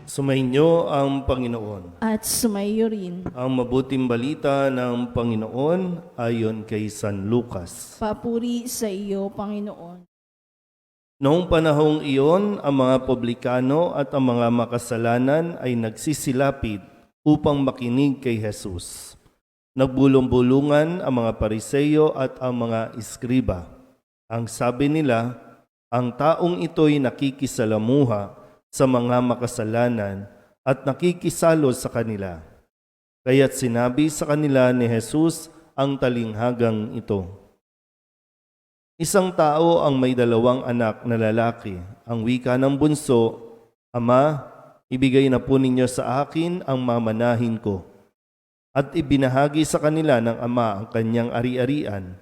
Sumainyo ang Panginoon. At sumayo rin. Ang mabuting balita ng Panginoon ayon kay San Lucas. Papuri sa iyo, Panginoon. Noong panahong iyon, ang mga publikano at ang mga makasalanan ay nagsisilapid upang makinig kay Jesus. Nagbulong-bulungan ang mga Pariseyo at ang mga iskriba. Ang sabi nila, ang taong ito'y nakikisalamuha sa mga makasalanan at nakikisalo sa kanila. Kaya't sinabi sa kanila ni Jesus ang talinghagang ito. Isang tao ang may 2 anak na lalaki. Ang wika ng bunso, Ama, ibigay na po ninyo sa akin ang mamanahin ko. At ibinahagi sa kanila ng ama ang kanyang ari-arian.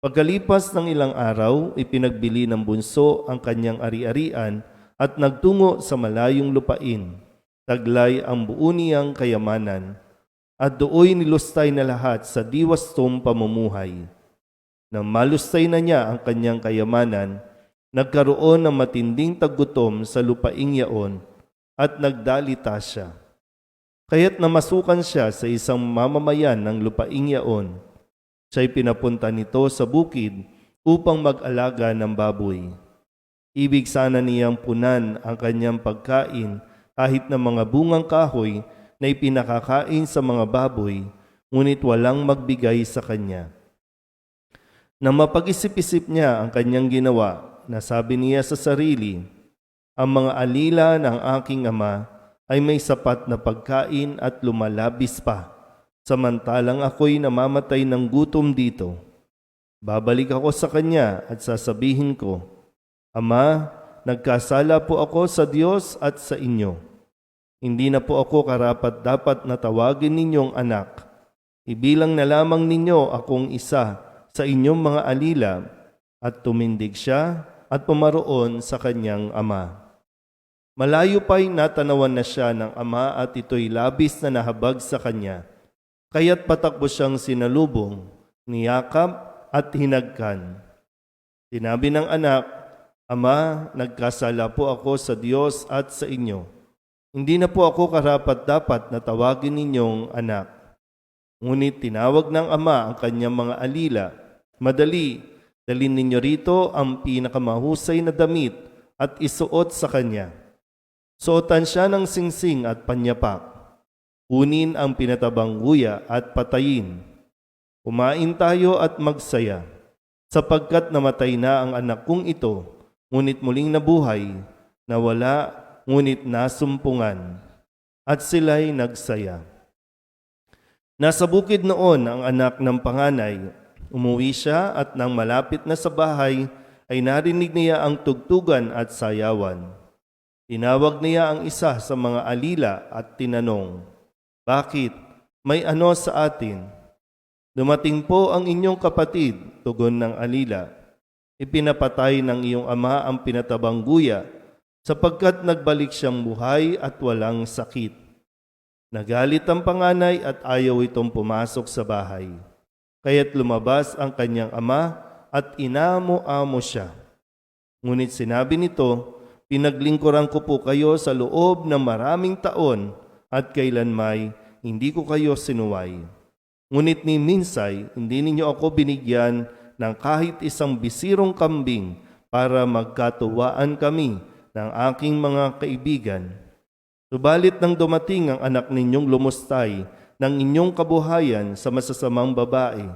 Pagkalipas ng ilang araw, ipinagbili ng bunso ang kanyang ari-arian at nagtungo sa malayong lupain. Taglay ang buo niyang kayamanan, at dooy nilustay na lahat sa diwastong pamumuhay. Nang malustay na niya ang kanyang kayamanan, nagkaroon ng matinding taggutom sa lupaing yaon at nagdalita siya. Kaya't namasukan siya sa isang mamamayan ng lupaing yaon. Siya'y pinapunta nito sa bukid upang mag-alaga ng baboy. Ibig sana niyang punan ang kanyang pagkain kahit na mga bungang kahoy na ipinakakain sa mga baboy, ngunit walang magbigay sa kanya. Nang mapag-isip-isip niya ang kanyang ginawa, nasabi niya sa sarili, ang mga alila ng aking ama ay may sapat na pagkain at lumalabis pa, samantalang ako'y namamatay ng gutom dito. Babalik ako sa kanya at sasabihin ko, Ama, nagkasala po ako sa Diyos at sa inyo. Hindi na po ako karapat-dapat na tawagin ninyong anak. Ibilang na lamang ninyo akong isa sa inyong mga alila, at tumindig siya at pumaroon sa kanyang ama. Malayo pa'y natanawan na siya ng ama at ito'y labis na nahabag sa kanya. Kaya't patakbo siyang sinalubong, niyakap at hinagkan. Sinabi ng anak, Ama, nagkasala po ako sa Diyos at sa inyo. Hindi na po ako karapat-dapat na tawagin ninyong anak. Ngunit tinawag ng ama ang kanyang mga alila, Madali, dalhin ninyo rito ang pinakamahusay na damit at isuot sa kanya. Suotan siya ng singsing at panyapak. Kunin ang pinatabang guya at patayin. Kumain tayo at magsaya, sapagkat namatay na ang anak kong ito, ngunit muling nabuhay, nawala, ngunit nasumpungan. At sila'y nagsaya. Nasa bukid noon ang anak ng panganay. Umuwi siya at nang malapit na sa bahay, ay narinig niya ang tugtugan at sayawan. Tinawag niya ang isa sa mga alila at tinanong, Bakit? May ano sa atin? Dumating po ang inyong kapatid, tugon ng alila. Ipinapatay ng iyong ama ang pinatabang guya, sapagkat nagbalik siyang buhay at walang sakit. Nagalit ang panganay at ayaw itong pumasok sa bahay. Kaya't lumabas ang kanyang ama at inamo-amo siya. Ngunit sinabi nito, Pinaglingkuran ko po kayo sa loob ng maraming taon at kailanmay hindi ko kayo sinuway. Ngunit ni minsay, hindi ninyo ako binigyan ng kahit isang bisirong kambing para magkatuwaan kami ng aking mga kaibigan. Subalit nang dumating ang anak ninyong lumustay ng inyong kabuhayan sa masasamang babae,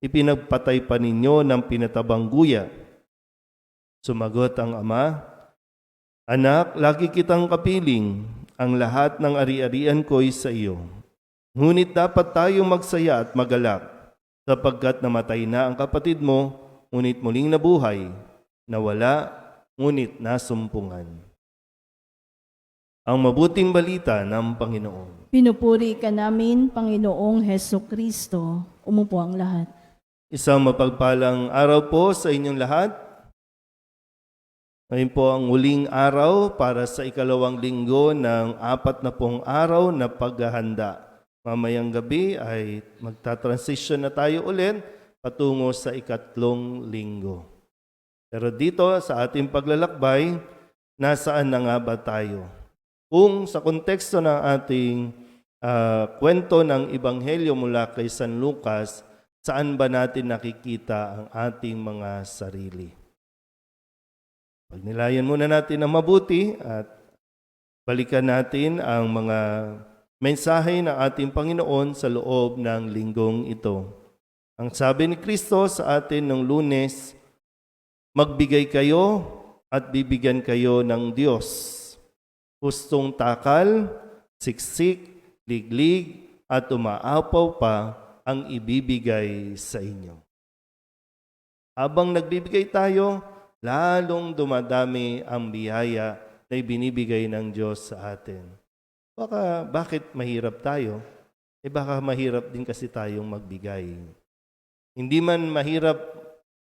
ipinagpatay pa ninyo ng pinatabang guya. Sumagot ang ama, Anak, lagi kitang kapiling, ang lahat ng ari-arian ko'y sa iyo. Ngunit dapat tayong magsaya at magalak, sapagkat namatay na ang kapatid mo, ngunit muling nabuhay, nawala, ngunit nasumpungan. Ang mabuting balita ng Panginoon. Pinupuri ka namin, Panginoong Hesukristo. Umupo ang lahat. Isang mapagpalang araw po sa inyong lahat. Ngayon po ang huling araw para sa ikalawang linggo ng 40 araw na paghahanda. Mamayang gabi ay magta-transition na tayo ulit patungo sa ikatlong linggo. Pero dito sa ating paglalakbay, nasaan na nga ba tayo? Kung sa konteksto ng ating kwento ng Ebanghelyo mula kay San Lucas, saan ba natin nakikita ang ating mga sarili? Pagnilayan muna natin ng mabuti at balikan natin ang mga mensahe ng ating Panginoon sa loob ng linggong ito. Ang sabi ni Kristo sa atin nung Lunes, magbigay kayo at bibigyan kayo ng Diyos. Hustong takal, siksik, liglig at umaapaw pa ang ibibigay sa inyo. Habang nagbibigay tayo, lalong dumadami ang biyaya na ibinibigay ng Diyos sa atin. Bakit mahirap tayo? Baka mahirap din kasi tayong magbigay. Hindi man mahirap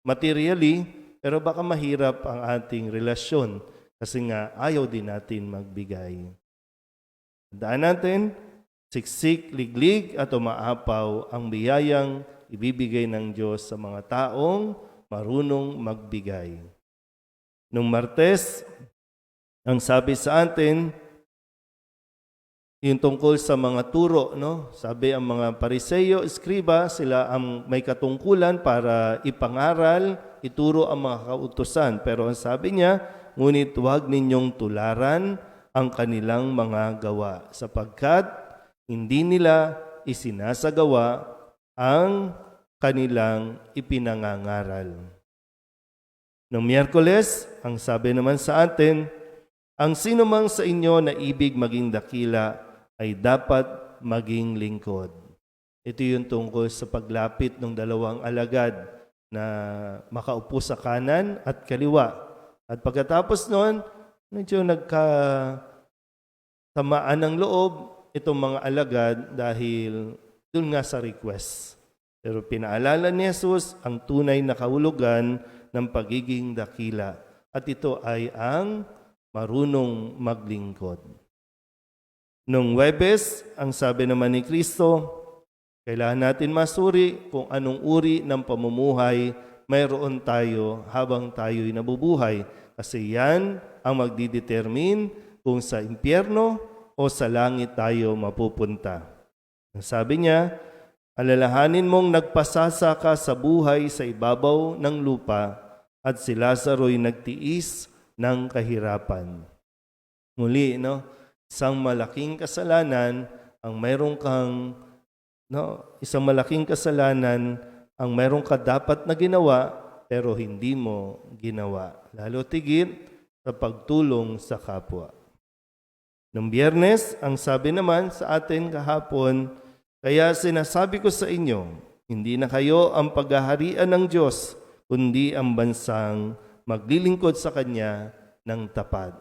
materially, pero baka mahirap ang ating relasyon kasi nga ayaw din natin magbigay. Tandaan natin, siksik, liglig at umaapaw ang biyayang ibibigay ng Diyos sa mga taong marunong magbigay. Nung Martes, ang sabi sa atin, yung tungkol sa mga turo, no? Sabi ang mga Pariseo, Eskriba, sila ang may katungkulan para ipangaral, ituro ang mga kautusan. Pero ang sabi niya, ngunit huwag ninyong tularan ang kanilang mga gawa, sapagkat hindi nila isinasagawa ang kanilang ipinangangaral. Noong Miyerkules, ang sabi naman sa atin, ang sinumang sa inyo na ibig maging dakila ay dapat maging lingkod. Ito yung tungkol sa paglapit ng dalawang alagad na makaupo sa kanan at kaliwa. At pagkatapos noon, medyo nagkatamaan ng loob itong mga alagad dahil dun nga sa request. Pero pinaalala ni Jesus ang tunay na kahulugan ng pagiging dakila. At ito ay ang marunong maglingkod. Nung Huwebes, ang sabi naman ni Kristo, kailangan natin masuri kung anong uri ng pamumuhay mayroon tayo habang tayo'y nabubuhay. Kasi yan ang magdidetermine kung sa impyerno o sa langit tayo mapupunta. Ang sabi niya, alalahanin mong nagpasasa ka sa buhay sa ibabaw ng lupa at si Lazaro'y nagtiis ng kahirapan. Muli, isang malaking kasalanan ang mayroon kang ang mayroon ka dapat na ginawa pero hindi mo ginawa. Lalo tigit sa pagtulong sa kapwa. Noong Biyernes, ang sabi naman sa atin kahapon, kaya sinasabi ko sa inyo, hindi na kayo ang paghaharian ng Diyos, kundi ang bansang maglilingkod sa Kanya ng tapat.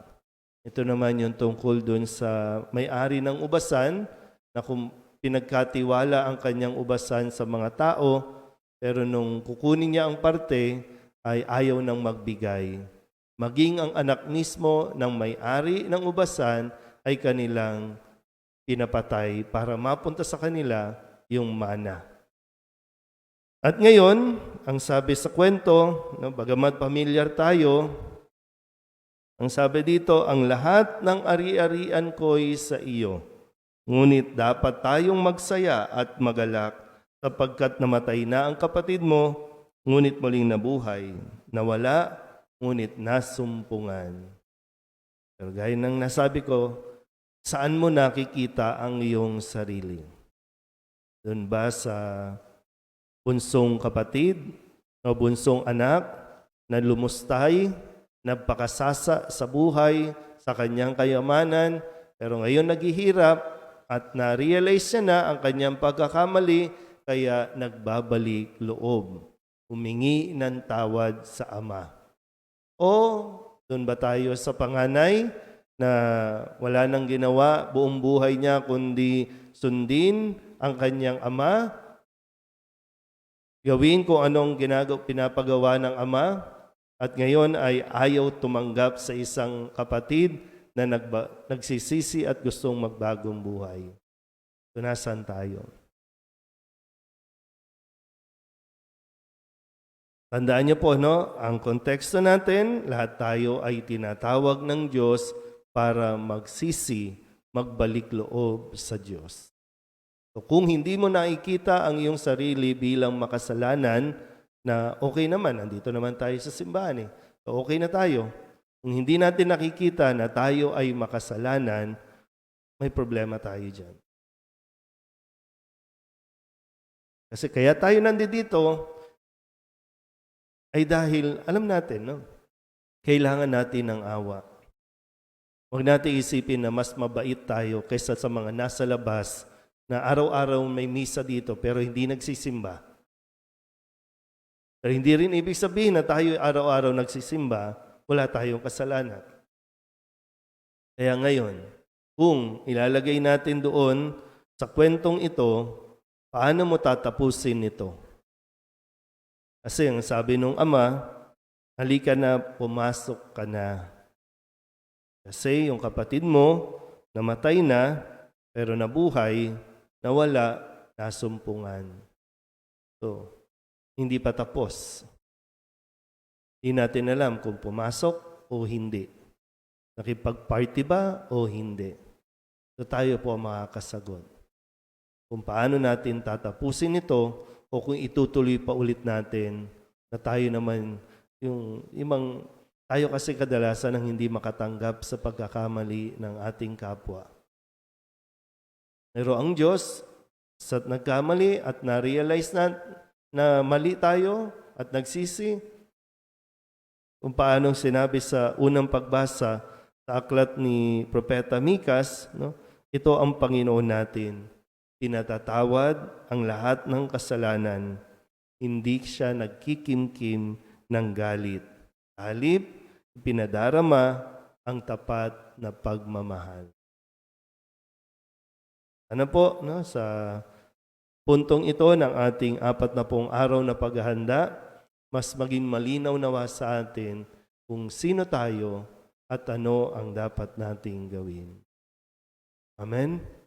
Ito naman yung tungkol dun sa may-ari ng ubasan na kung pinagkatiwala ang kanyang ubasan sa mga tao, pero nung kukunin niya ang parte ay ayaw nang magbigay. Maging ang anak mismo ng may-ari ng ubasan ay kanilang pinapatay para mapunta sa kanila yung mana. At ngayon, ang sabi sa kwento, bagamat pamilyar tayo, ang sabi dito, ang lahat ng ari-arian ko'y sa iyo. Ngunit dapat tayong magsaya at magalak sapagkat namatay na ang kapatid mo, ngunit muling nabuhay. Nawala, ngunit nasumpungan. Pero gaya ng nasabi ko, saan mo nakikita ang iyong sarili? Doon ba sa bunsong kapatid o bunsong anak na lumustay, nagpakasasa sa buhay, sa kanyang kayamanan, pero ngayon naghihirap at na-realize niya na ang kanyang pagkakamali, kaya nagbabalik loob, humingi ng tawad sa ama. O doon ba tayo sa panganay na wala nang ginawa buong buhay niya kundi sundin ang kanyang ama, gawin kung anong pinapagawa ng ama, at ngayon ay ayaw tumanggap sa isang kapatid na nagsisisi at gustong magbagong buhay. So, nasaan tayo? Tandaan niyo po, ang konteksto natin, lahat tayo ay tinatawag ng Diyos para magsisi, magbalik loob sa Diyos. So kung hindi mo nakikita ang iyong sarili bilang makasalanan, na okay naman, nandito naman tayo sa simbahan eh. So okay na tayo. Kung hindi natin nakikita na tayo ay makasalanan, may problema tayo dyan. Kasi kaya tayo nandito ay dahil, alam natin, no? Kailangan natin ng awa. Huwag natin isipin na mas mabait tayo kaysa sa mga nasa labas na araw-araw may misa dito pero hindi nagsisimba. Pero hindi rin ibig sabihin na tayo araw-araw nagsisimba, wala tayong kasalanan. Kaya ngayon, kung ilalagay natin doon sa kwentong ito, paano mo tatapusin ito? Kasi ang sabi nung ama, halika na, pumasok ka na. Kasi yung kapatid mo, namatay na, pero nabuhay, nawala, nasumpungan. So, hindi pa tapos. Hindi natin alam kung pumasok o hindi. Nakipag-party ba o hindi. So, tayo po ang makakasagot. Kung paano natin tatapusin ito o kung itutuloy pa ulit natin na tayo naman tayo kasi kadalasan ang hindi makatanggap sa pagkakamali ng ating kapwa. Pero ang Diyos, sa nagkamali at na-realize na mali tayo at nagsisi, kung paano sinabi sa unang pagbasa sa aklat ni Propeta Mikas, no? Ito ang Panginoon natin. Pinatatawad ang lahat ng kasalanan. Hindi siya nagkikimkim ng galit. Halip, pinadarama ang tapat na pagmamahal. Ano po, no, sa puntong ito ng ating 40 araw na paghahanda, mas maging malinaw nawa sa atin kung sino tayo at ano ang dapat nating gawin. Amen?